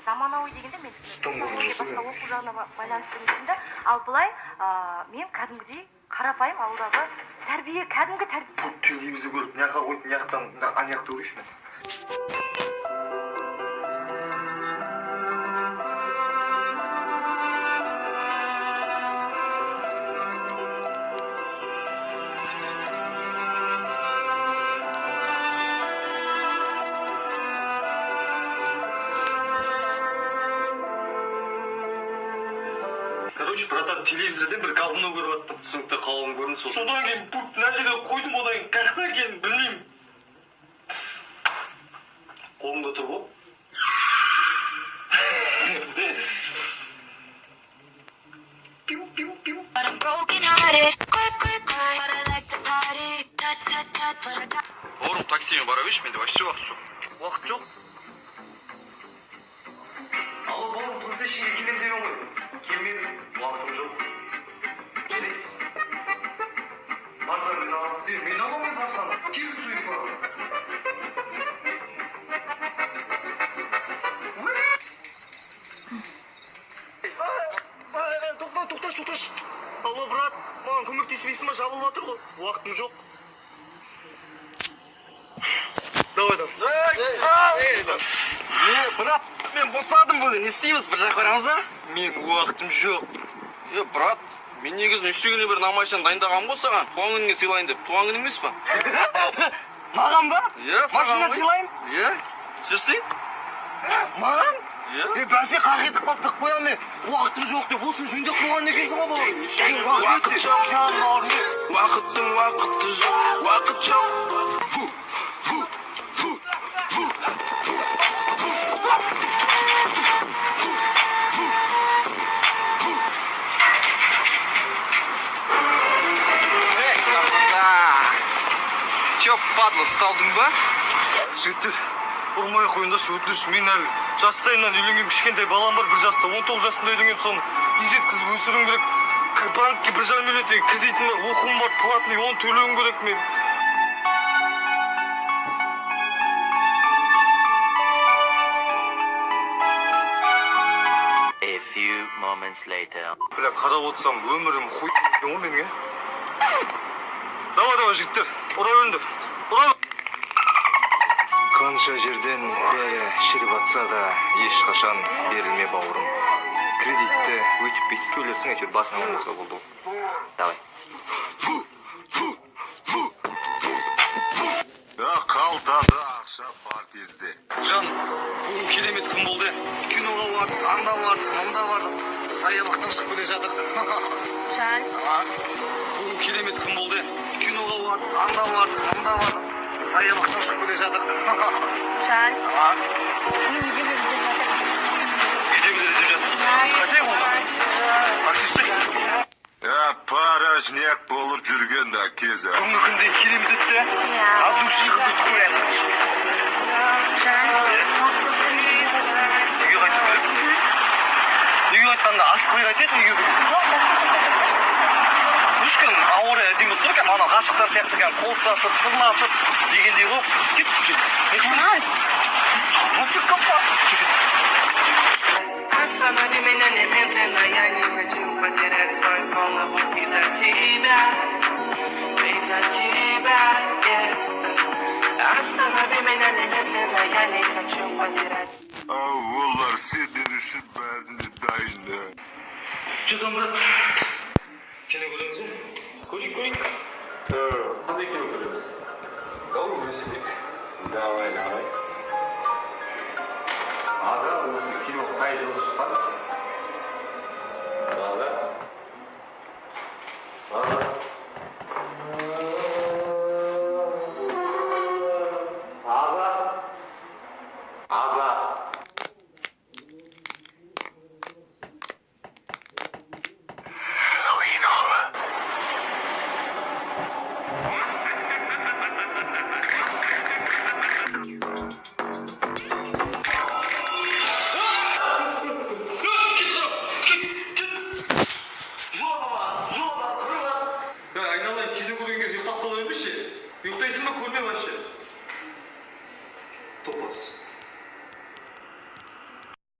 заманауи дегенде мен басқа оқу жағына байланысты емесін да, ал былай мен кәдімгідей қарапайым ауылдағы тәрбие, кәдімгі тәрбие. Телевизор көріп, мына жаққа қойып, мына жақтан ана жақты көрейінші мен. Короче, братан, телевизорден бір говно көріп аттым, түсінікті қалауым көрінді. Содан кейін пульт мына жерге қойдым, одан кейін қаяқта екенін білмеймін. Қолымда тұр ғой. Пиу-пиу-пиу. Орын таксимен бара берші, менде вообще уақыт жоқ. Уақыт жоқ. Алло, бауырым, PlayStation'ге келем деген ғой. Келмедім, уақытым жоқ. Келейін. Барсам мен аламын. Мен аламын барсам. Келіп суйып барамын. Тоқташ. Алло, брат, маған көмектеспейсің ба? Жабылып жатыр ғой. Уақытым жоқ. Давай. Брат, мен босадым бүгін, не істейміз, бір жақ барамыз а? Мен уақытым жоқ. Брат, мен негізін үштігіне бір намайшаны дайындағам ғой саған, туған күніңе сыйлайын деп. Туған күн емес па? Маған ба? Саған Машина ғой. сыйлайын? Жүрсің? Маған? Бәсе қағидық баптық қоям мен. Уақытым жоқ деп, осыны жөндеп қойған екенсің ғой бауырым. Уақыт жоқ, уақыттың уақыты жоқ, уақыт жоқ. Чё, падла, ұсталдың ба? Жігіттер, ұрмай қойыңдаршы, өтініш. Мен әлі жастайымнан үйленген кішкентай балам бар, 1 жаста, 19 жасында үйленген, соны ежеткізіп өсіруім керек. Банкке 1,5 миллион теңге кредитім бар, оқуым бар, платный, оны төлеуім керек мен. A few moments later. Бля, қарап отырсам, өмірім ғой менің, Давай, жігіттер, ұра өндір. Қанша жерден бәрі шіріп атса да, ешқашан берілме бауырым. Кредитті өтіп бетіп төлерсің, әйтеуір басыңа болса болды. Давай. Қалтада ақша бар кезде. Жан, бүгін керемет күн болды. Киноға бардық, анда бардық, мында бардық. Саябақтан шығып келе жатыр. Жан, Бүгін керемет күн болды. Киноға бардық, анда бардық, мында бардық. Саябақтан шығып келе жатыр. Жан, мен үйдегі іздеп жатырмын. Үйдегілер іздеп жатыр. Қасен қолда? Таксисті? Порожняк болып жүрген кезі. Бүгінгі күнде керемет өтті. Ал души қылды қояды. Жан, Үйге қайту керек. Үйге қайтқанда асықпай қайтеді, үйге бүгін. Үш күн ауыр әдем болып тұр екен, ана ғашықтар сияқты екен, қол ұстасып, сырласып дегендей ғой. Кет, Останови меня немедленно, я не хочу потерять свою голову из-за тебя, yeah. Останови меня немедленно, я не хочу потерять. Олар сендер үшін бәріне дайын. 110 брат.